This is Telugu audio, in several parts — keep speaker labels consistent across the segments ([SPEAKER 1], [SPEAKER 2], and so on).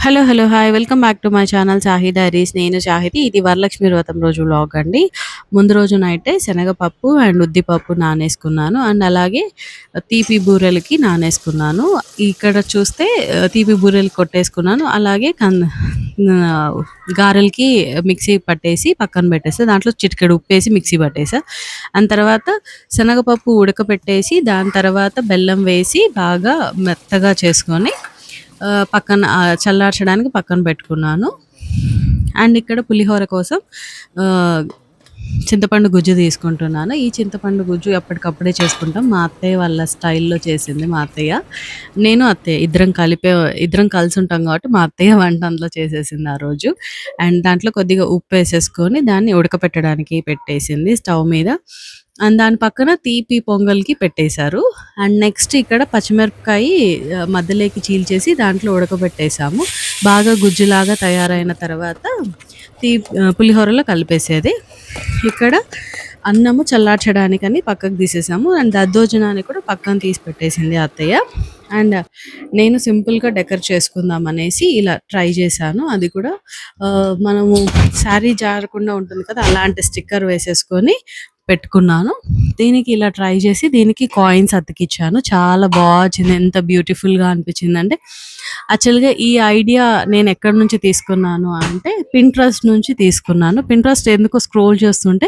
[SPEAKER 1] Hello. Hello. Hi. Welcome back to my channel 'Shahi diaries'. నేను షాహిది. ఇది వరలక్ష్మి వ్రతం రోజు వ్లాగ్ అండి. ముందు రోజు నైటే శనగపప్పు అండ్ ఉద్దిపప్పు నానేసుకున్నాను. అండ్ అలాగే తీపి బూరెలకి నానేసుకున్నాను. ఇక్కడ చూస్తే తీపి బూరెలు కొట్టేసుకున్నాను. అలాగే గారెలకి మిక్సీ పట్టేసి పక్కన పెట్టేసా. దాంట్లో చిటికెడు ఉప్పేసి మిక్సీ పట్టేసా. అండ్ తర్వాత శనగపప్పు ఉడకపెట్టేసి దాని తర్వాత బెల్లం వేసి బాగా మెత్తగా చేసుకొని పక్కన చల్లార్చడానికి పక్కన పెట్టుకున్నాను. అండ్ ఇక్కడ పులిహోర కోసం చింతపండు గుజ్జు తీసుకుంటున్నాను. ఈ చింతపండు గుజ్జు ఎప్పటికప్పుడే చేసుకుంటాం. మా అత్తయ్య వాళ్ళ స్టైల్‌లో చేసింది మా అత్తయ్య. నేను, అత్తయ్య ఇద్దరం కలిసి ఉంటాం కాబట్టి మా అత్తయ్య వంట అందులో చేసేసింది ఆ రోజు. అండ్ దాంట్లో కొద్దిగా ఉప్పేసేసుకొని దాన్ని ఉడకపెట్టడానికి పెట్టేసింది స్టవ్ మీద. అండ్ దాని పక్కన తీపి పొంగల్‌కి పెట్టేశారు. అండ్ నెక్స్ట్ ఇక్కడ పచ్చిమిరపకాయి మధ్యలోకి చీల్చేసి దాంట్లో ఉడకబెట్టేసాము. బాగా గుజ్జులాగా తయారైన తర్వాత పులిహోరలో కలిపేసేది. ఇక్కడ అన్నము చల్లార్చడానికని పక్కకు తీసేసాము. అండ్ దద్దోజనాన్ని కూడా పక్కన తీసి పెట్టేసింది అత్తయ్య. అండ్ నేను సింపుల్‌గా డెకర్ చేసుకుందాం అనేసి ఇలా ట్రై చేశాను. అది కూడా మనము శారీ జారకుండా ఉంటుంది కదా! అలాంటి స్టిక్కర్ వేసేసుకొని పెట్టుకున్నాను. దీనికి ఇలా ట్రై చేసి దీనికి కాయిన్స్ అతికిచ్చాను. చాలా వచ్చింది. ఎంత బ్యూటిఫుల్‌గా అనిపించిందంటే యాక్చువల్‌గా ఈ ఐడియా నేను ఎక్కడి నుంచి తీసుకున్నాను అంటే పింట్రెస్ట్ నుంచి తీసుకున్నాను. పింట్రెస్ట్ ఎందుకో స్క్రోల్ చేస్తుంటే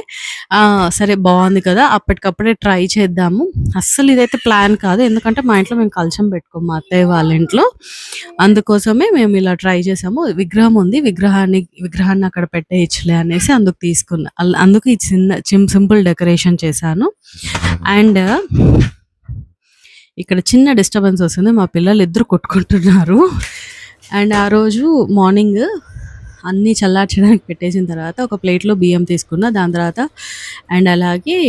[SPEAKER 1] సరే బాగుంది కదా! అప్పటికప్పుడే ట్రై చేద్దాము. అస్సలు ఇదైతే ప్లాన్ కాదు. ఎందుకంటే మా ఇంట్లో మేము కలశం పెట్టుకోము మా అత్తయ్య వాళ్ళ ఇంట్లో. అందుకోసమే మేము ఇలా ట్రై చేసాము. విగ్రహం ఉంది. విగ్రహాన్ని అక్కడ పెట్టేయచ్చులే అనేసి అందుకు తీసుకున్నా. అందుకు ఈ సింపుల్ డెకరేషన్ చేశాను. అండ్ ఇక్కడ చిన్న డిస్టర్బెన్స్ వస్తుంది. మా పిల్లలు ఇద్దరు కొట్టుకుంటున్నారు. అండ్ ఆ రోజు మార్నింగ్ అన్నీ చల్లార్చడానికి పెట్టేసిన తర్వాత ఒక ప్లేట్‌లో బియ్యం తీసుకున్నా. దాని తర్వాత అండ్ అలాగే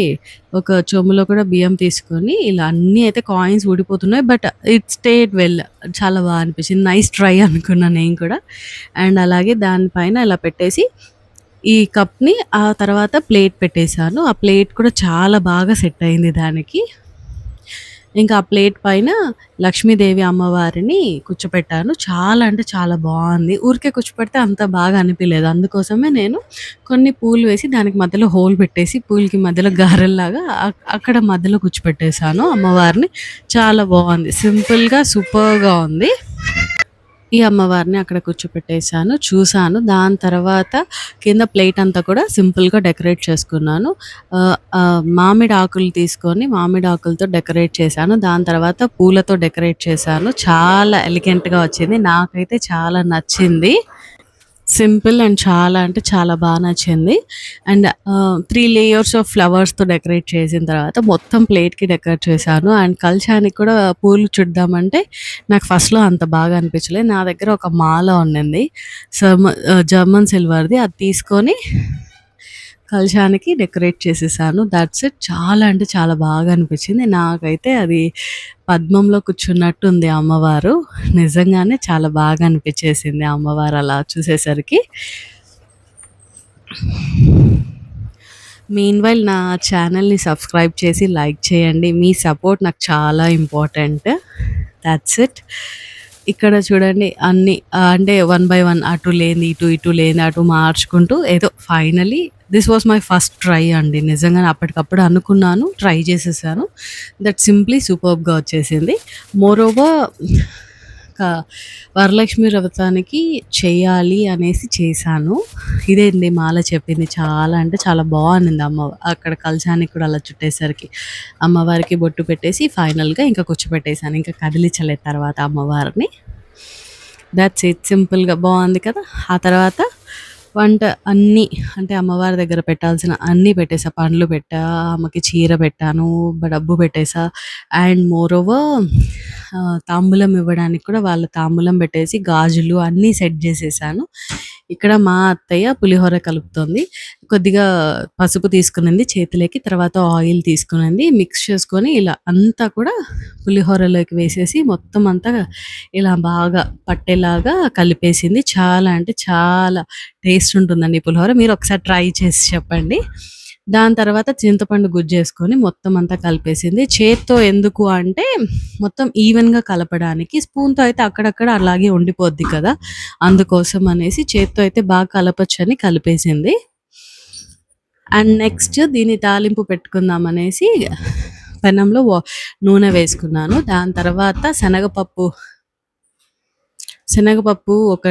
[SPEAKER 1] ఒక చెంబులో కూడా బియ్యం తీసుకొని ఇలా అన్నీ అయితే కాయిన్స్ ఊడిపోతున్నాయి. But it stayed well. చాలా బాగా అనిపించింది. నైస్ ట్రై అనుకున్నా నేను కూడా. అండ్ అలాగే దానిపైన ఇలా పెట్టేసి ఈ కప్‌ని ఆ తర్వాత ప్లేట్ పెట్టేసాను. ఆ ప్లేట్ కూడా చాలా బాగా సెట్ అయింది దానికి. ఇంకా ఆ ప్లేట్ పైన లక్ష్మీదేవి అమ్మవారిని కూర్చోపెట్టాను. చాలా అంటే చాలా బాగుంది. ఊరికే కూర్చోపెడితే అంత బాగా అనిపియలేదు. అందుకోసమే నేను కొన్ని పూలు వేసి దానికి మధ్యలో హోల్ పెట్టేసి పూలకి మధ్యలో గారెల్లాగా అక్కడ మధ్యలో కూర్చోపెట్టేసాను అమ్మవారిని. చాలా బాగుంది. సింపుల్‌గా సూపర్‌గా ఉంది. ఈ అమ్మవారిని అక్కడ కూర్చోపెట్టేసాను. చూసాను. దాని తర్వాత కింద ప్లేట్ అంతా కూడా సింపుల్‌గా డెకరేట్ చేసుకున్నాను. మామిడి ఆకులు తీసుకొని మామిడి ఆకులతో డెకరేట్ చేశాను. దాని తర్వాత పూలతో డెకరేట్ చేశాను. చాలా ఎలిగెంట్‌గా వచ్చింది. నాకైతే చాలా నచ్చింది. సింపుల్ అండ్ చాలా అంటే చాలా నచ్చింది. అండ్ 3 లేయర్స్ ఆఫ్ ఫ్లవర్స్‌తో డెకరేట్ చేసిన తర్వాత మొత్తం ప్లేట్‌కి డెకరేట్ చేశాను. అండ్ కలశానికి కూడా పూలు చుడదామంటే నాకు ఫస్ట్‌లో అంత బాగా అనిపించలేదు. నా దగ్గర ఒక మాల ఉండింది. జర్మన్ సిల్వర్‌ది. అది తీసుకొని కలశానికి డెకరేట్ చేసేసాను. That's it. చాలా అంటే చాలా బాగా అనిపించింది. నాకైతే అది పద్మంలో కూర్చున్నట్టుంది అమ్మవారు. నిజంగానే చాలా బాగా అనిపించేసింది అమ్మవారు అలా చూసేసరికి. మీన్‌వైల్ నా ఛానల్‌ని సబ్స్క్రైబ్ చేసి లైక్ చేయండి. మీ సపోర్ట్ నాకు చాలా ఇంపార్టెంట్. That's it. ఇక్కడ చూడండి అన్నీ అంటే వన్ బై వన్ అటు లేనిది ఇటు, ఇటు లేనిది అటు మార్చుకుంటూ ఏదో finally this was my first try అండి. నిజంగానే అప్పటికప్పుడు అనుకున్నాను. ట్రై చేసేసాను. దట్ సింప్లీ సూపర్బ్‌గా వచ్చేసింది. మోరోవర్ వరలక్ష్మి వ్రతానికి చేయాలి అనేసి చేశాను. ఇదేంది మాల చెప్పింది. చాలా అంటే చాలా బాగుంది అక్కడ కలశానికి కూడా అలా చుట్టేసరికి. అమ్మవారికి బొట్టు పెట్టేసి ఫైనల్‌గా ఇంకా కూర్చోపెట్టేసాను. ఇంకా కదిలించలేదు తర్వాత అమ్మవారిని. That's it. సింపుల్‌గా బాగుంది కదా! ఆ తర్వాత వంట అన్నీ అంటే అమ్మవారి దగ్గర పెట్టాల్సిన అన్నీ పెట్టేసా. పండ్లు పెట్టా, ఆమెకి చీర పెట్టాను, డబ్బు పెట్టేసా. అండ్ మోరోవర్ తాంబూలం ఇవ్వడానికి కూడా వాళ్ళ తాంబూలం పెట్టేసి గాజులు అన్నీ సెట్ చేసేసాను. ఇక్కడ మా అత్తయ్య పులిహోర కలుపుతోంది. కొద్దిగా పసుపు తీసుకునింది చేతిలోకి. తర్వాత ఆయిల్ తీసుకునింది. మిక్స్ చేసుకొని ఇలా అంతా కూడా పులిహోరలోకి వేసేసి మొత్తం అంతా ఇలా బాగా పట్టేలాగా కలిపేసింది. చాలా అంటే చాలా టేస్ట్ ఉంటుందండి ఈ పులిహోర. మీరు ఒకసారి ట్రై చేసి చెప్పండి. దాని తర్వాత చింతపండు గుజ్జేసుకొని మొత్తం అంతా కలిపేసింది. చేత్తో ఎందుకు అంటే మొత్తం ఈవెన్‌గా కలపడానికి. స్పూన్‌తో అయితే అక్కడక్కడ అలాగే ఉండిపోద్ది కదా! అందుకోసం అనేసి చేత్తో అయితే బాగా కలపొచ్చని కలిపేసింది. అండ్ నెక్స్ట్ దీన్ని తాలింపు పెట్టుకుందామనేసి పెనంలో నూనె వేసుకున్నాను. దాని తర్వాత శనగపప్పు ఒక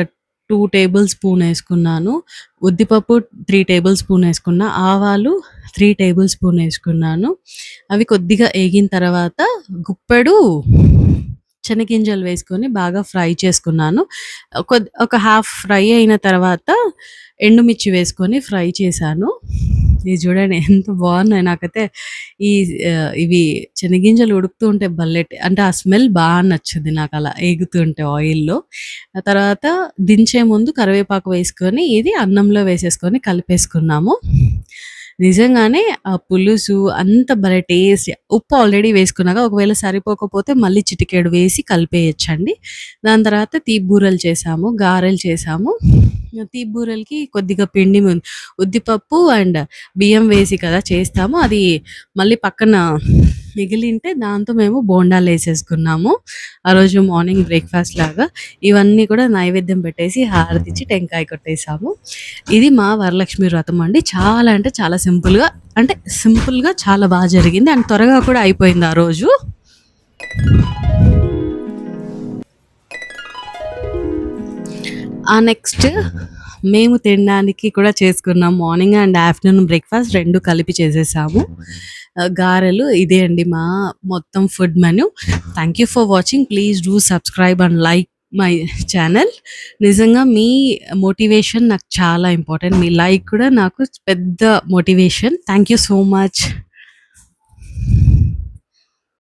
[SPEAKER 1] 2 టేబుల్ స్పూన్ ఏసుకున్నాను. ఉద్దిపప్పు 3 టేబుల్ స్పూన్ ఏసుకున్నా. ఆవాలు 3 టేబుల్ స్పూన్ ఏసుకున్నాను. అవి కొద్దిగా ఏగిన తర్వాత గుప్పెడు శనగింజలు వేసుకొని బాగా ఫ్రై చేసుకున్నాను. ఒక హాఫ్ ఫ్రై అయిన తర్వాత ఎండుమిర్చి వేసుకొని ఫ్రై చేశాను. ఇది చూడండి ఎంత బాగున్నాయి. నాకైతే ఈ ఇవి శనగింజలు ఉడుకుతూ ఉంటే అంటే ఆ స్మెల్ నచ్చుద్ది నాకలా ఏగుతూ ఉంటే ఆయిల్‌లో. ఆ తర్వాత దించే ముందు కరివేపాకు వేసుకొని ఇది అన్నంలో వేసేసుకొని కలిపేసుకున్నాము. నిజంగానే ఆ పులుసు అంత భలే టేస్ట్. ఉప్పు ఆల్రెడీ వేసుకున్నాగా ఒకవేళ సరిపోకపోతే మళ్ళీ చిటికెడు వేసి కలిపేయొచ్చండి. దాని తర్వాత తీపి బూరెలు చేశాము, గారెలు చేశాము. తీపి బూరెలకి కొద్దిగా పిండి ఉద్దిపప్పు అండ్ బియ్యం వేసి కదా చేస్తాము. అది మళ్ళీ పక్కన మిగిలింటే దాంతో మేము బోండాలేసేసుకున్నాము. ఆ రోజు మార్నింగ్ బ్రేక్‌ఫాస్ట్ లాగా. ఇవన్నీ కూడా నైవేద్యం పెట్టేసి హారతిచ్చి టెంకాయ కొట్టేసాము. ఇది మా వరలక్ష్మి వ్రతం అండి. చాలా అంటే చాలా సింపుల్‌గా చాలా జరిగింది. అండ్ త్వరగా కూడా అయిపోయింది ఆ రోజు. నెక్స్ట్ మేము తినడానికి కూడా చేసుకున్నాం. మార్నింగ్ అండ్ ఆఫ్టర్‌నూన్ బ్రేక్‌ఫాస్ట్ 2 కలిపి చేసేసాము. గారెలు ఇదే అండి మా మొత్తం food menu. Thank you for watching. Please do subscribe and like my channel. నిజంగా మీ మోటివేషన్ నాకు చాలా ఇంపార్టెంట్. మీ లైక్ కూడా నాకు పెద్ద motivation. Thank you so much.